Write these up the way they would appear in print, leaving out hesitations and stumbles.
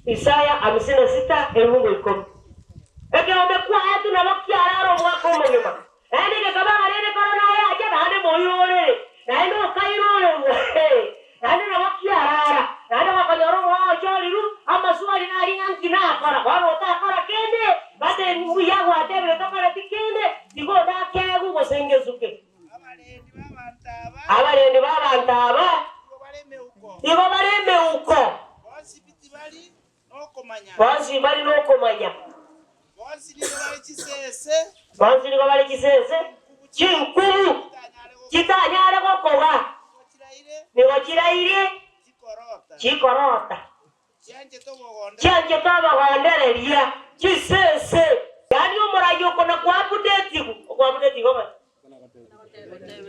Isaya 56:10. Eke omekuwa hatu na wakiararo mwako mwema. Yaani kama marene korona ya aje bane moyore. Yaani ukairore. Yaani na wakiarara. Yaani wakanyoro wao choliru ama swali na ringa kina kara. Wao utakara kende. Bade muya watebe tokara tikende. Digo da kegu gosengezuke. Abarende baba ntaba. Digo bareme uko. Basi bali no komanya. Basi ni bali kisese. Chinkuru. Kitanyare gokoga. Ni wakiraire. Chikorota. Chanje toba gondereria. Kisese. Yani umurayo kona kwa update goma.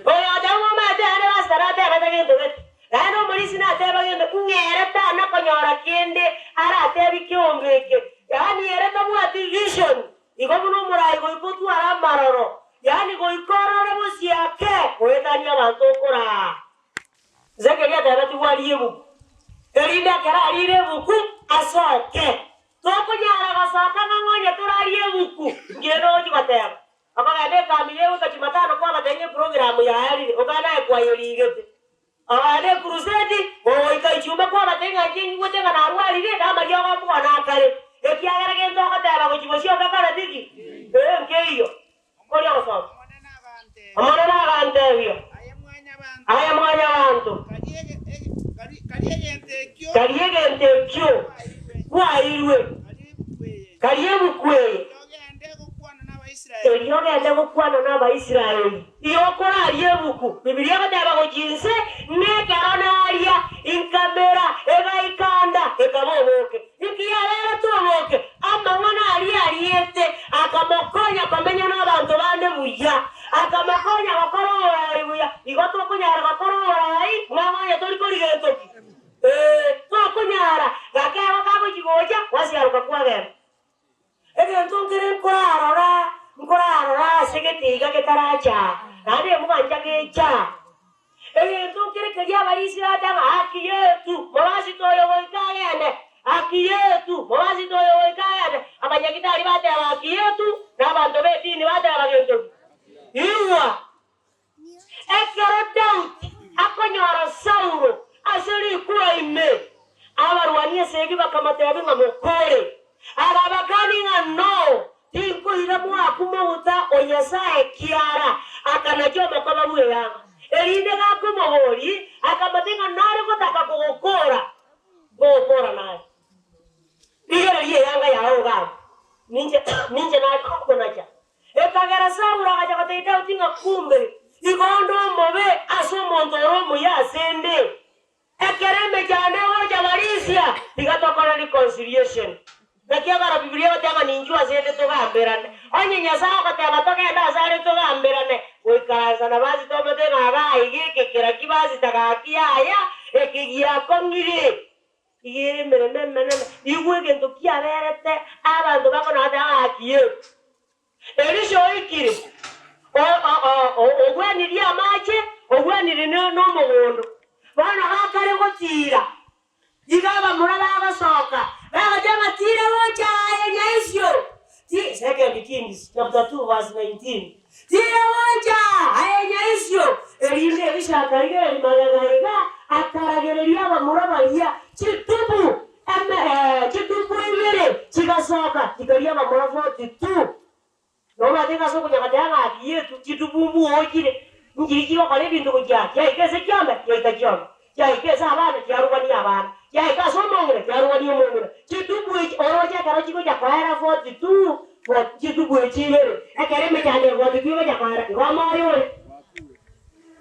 Oya dawo mate ane wasarate akatake ndoget. Ano mulisi na teba yende ngere na konyora kende ara tebi kiombeke. Yani ereta muati vision. Iko muno murai go ipotu ara maroro. Yani go ikorore musiake. Koetania bantokora. Zekeria tera tuwaliye buku. Erinda kera alire buku asoke. Toko nyara basaka ngonye turaliye buku. Ngero jikatera. Abagade kamiye ukachimatano kwa batenge program ya ali. Ogana kwa yoligete. Ane crusade o ikaichuma kwa batenga jingi wote na arwali ile kama yoga kwa na kale ekiagara gento akataba ko chibosio kakara diki nkeyo koli oso amana na gante bio aya mwanya bantu kariye kyo kwa irwe kariye bukwe Yoga ende gukwana n'Abayisirayeli. Iyo kora yebuku. Bibiliya bataba ko jinse ne karanaria inkamera ega ikanda ekaboboke. Ikiyarera tuboke amangwana ariyete akamokonya kamenya n'abantu bande buya. Akamokonya bakoro buya. Igoto kunyara bakoro bayi mwanya tori kori geto. To kunyara gakaba kabo jigoja wasiaruka kwagera. Ege ntongere nkorara segetiga ketaracha nade muganja gecha ntongere kaya balisi atanga haki yetu mwazi toyo goikayane haki yetu mwazi toyo goikayane abanyagitari bate haki yetu nabantu betini bate abagento iwa ekero Daudi akonyora Saulo asiri kuwa ime abarwaniye segi bakamata yabinga mukore ababagani ngano Tinko iramu akumuta onyasaye kiara akanajoma kama buye yanga elinde gakumogori akamatenga nare kotaka kugokora naye igere yanga yaoga ninje na kokonacha ekagera Saulo akaja kateita utinga kumbe igondo mobe asomontoro muya sende ekereme jane hoja Malaysia digatoka reconciliation Nakiagara Biblia watanga ninjua zete toka amberane. Onye nyasao katanga toka enda zare toka amberane. Wikaza na bazi tobe tena aga igike kira kibazi tagakia ya ekigia kongire. Igire mene. Igwe gento kia verete abantu bako na tanga kiye. Elisho ikiri. Ogwe ria mache, ogwe ni no mogondo. Bana akare gotira. Igaba murala abasoka. Jama tira moja yenyeisho. Second Kings chapter 2 verse 19. Tira moja yenyeisho. Elinde bisha karige magagaiga ataragereria bamurabaria chitubu chitubu imere chigasoka chikaria bamurafo chitu. Noma teka soko nyakatanga yetu chitubu ojire. Ngirikiro kale bintu kujya. Ya ikese kyamba ya itajyamba. Ya ikese abana cyarubani abana. Ya ikaso mongere cyarubani mongere. Chitubu oroja karachi ko jakwara 42 for chitubu chilere. Akere me jane 42 jakwara. Rama yore.